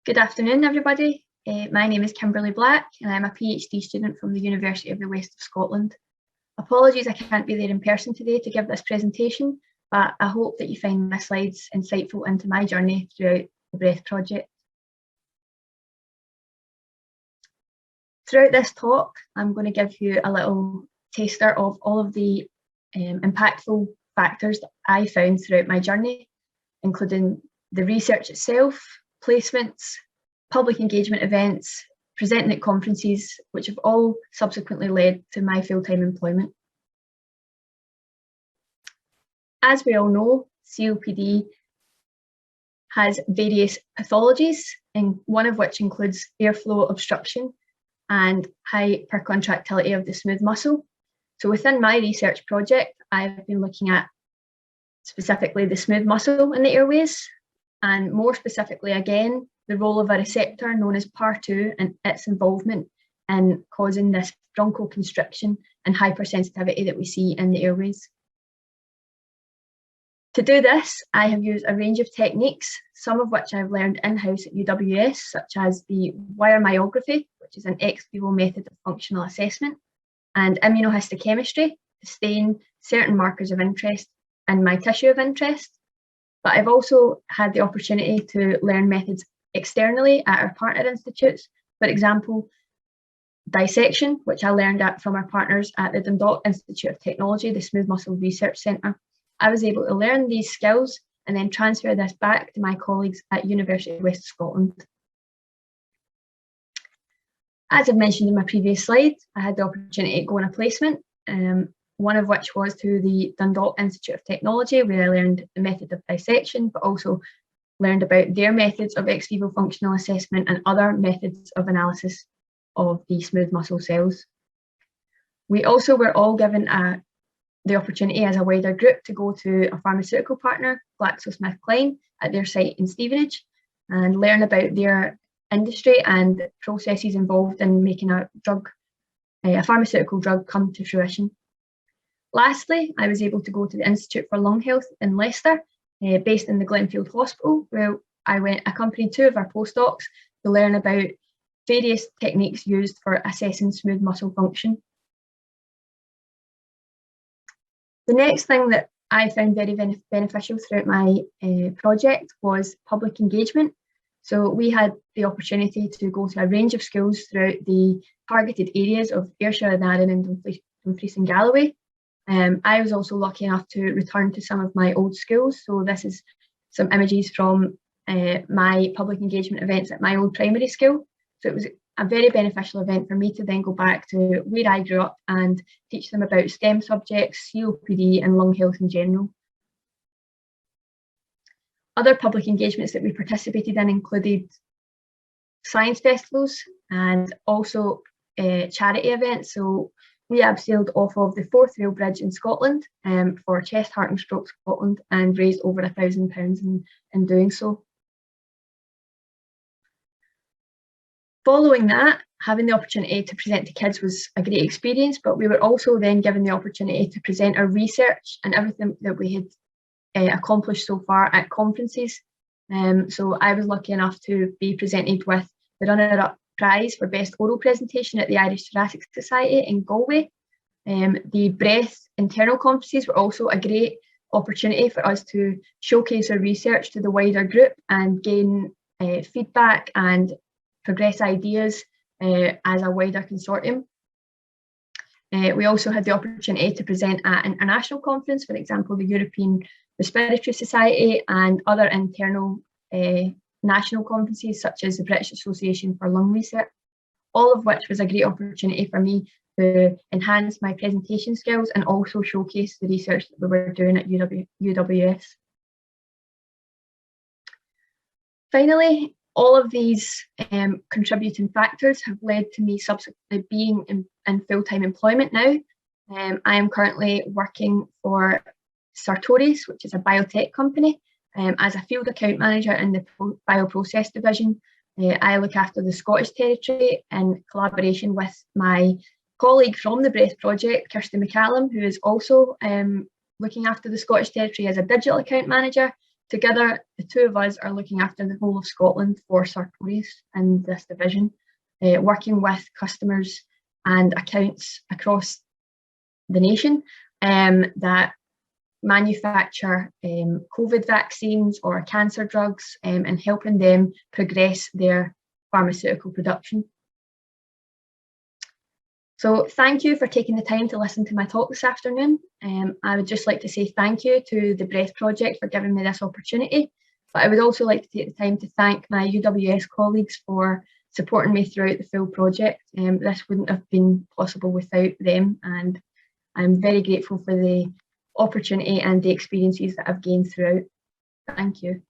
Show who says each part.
Speaker 1: Good afternoon, everybody. My name is Kimberly Black, and I'm a PhD student from the University of the West of Scotland. Apologies I can't be there in person today to give this presentation, but I hope that you find my slides insightful into my journey throughout the BREATH project. Throughout this talk, I'm going to give you a little taster of all of the impactful factors that I found throughout my journey, including the research itself, placements, public engagement events, presenting at conferences, which have all subsequently led to my full-time employment. As we all know, COPD has various pathologies, and one of which includes airflow obstruction and hypercontractility of the smooth muscle. So within my research project, I've been looking at specifically the smooth muscle in the airways, and more specifically again, the role of a receptor known as PAR2 and its involvement in causing this bronchoconstriction and hypersensitivity that we see in the airways. To do this, I have used a range of techniques, some of which I've learned in-house at UWS, such as the wire myography, which is an ex vivo method of functional assessment, and immunohistochemistry to stain certain markers of interest in my tissue of interest. But I've also had the opportunity to learn methods externally at our partner institutes. For example, dissection, which I learned from our partners at the Dundalk Institute of Technology, the Smooth Muscle Research Centre. I was able to learn these skills and then transfer this back to my colleagues at University of West of Scotland. As I've mentioned in my previous slide, I had the opportunity to go on a placement, one of which was to the Dundalk Institute of Technology, where I learned the method of dissection, but also learned about their methods of ex vivo functional assessment and other methods of analysis of the smooth muscle cells. We also were all given the opportunity as a wider group to go to a pharmaceutical partner, GlaxoSmithKline, at their site in Stevenage, and learn about their industry and processes involved in making a pharmaceutical drug come to fruition. Lastly, I was able to go to the Institute for Lung Health in Leicester, based in the Glenfield Hospital, where I accompanied two of our postdocs to learn about various techniques used for assessing smooth muscle function. The next thing that I found very beneficial throughout my project was public engagement. So we had the opportunity to go to a range of schools throughout the targeted areas of Ayrshire and Arran and Dumfries and Galloway. I was also lucky enough to return to some of my old schools. So this is some images from my public engagement events at my old primary school. So it was a very beneficial event for me to then go back to where I grew up and teach them about STEM subjects, COPD and lung health in general. Other public engagements that we participated in included science festivals and also charity events. So we abseiled off of the Forth Rail Bridge in Scotland for Chest, Heart and Stroke Scotland and raised over £1,000 in doing so. Following that, having the opportunity to present to kids was a great experience, but we were also then given the opportunity to present our research and everything that we had accomplished so far at conferences. So I was lucky enough to be presented with the runner-up prize for best oral presentation at the Irish Thoracic Society in Galway. The BREATH internal conferences were also a great opportunity for us to showcase our research to the wider group and gain feedback and progress ideas as a wider consortium. We also had the opportunity to present at an international conference, for example, the European Respiratory Society and other internal national conferences such as the British Association for Lung Research, all of which was a great opportunity for me to enhance my presentation skills and also showcase the research that we were doing at UWS. Finally, all of these contributing factors have led to me subsequently being in full-time employment now. I am currently working for Sartorius, which is a biotech company, as a field account manager in the bioprocess division. I look after the Scottish territory in collaboration with my colleague from the BREATH project, Kirsty McCallum, who is also looking after the Scottish territory as a digital account manager. Together, the two of us are looking after the whole of Scotland for Sartorius in this division, working with customers and accounts across the nation that manufacture COVID vaccines or cancer drugs, and helping them progress their pharmaceutical production. So thank you for taking the time to listen to my talk this afternoon. I would just like to say thank you to the Breath Project for giving me this opportunity, but I would also like to take the time to thank my UWS colleagues for supporting me throughout the full project. This wouldn't have been possible without them, and I'm very grateful for the opportunity and the experiences that I've gained throughout. Thank you.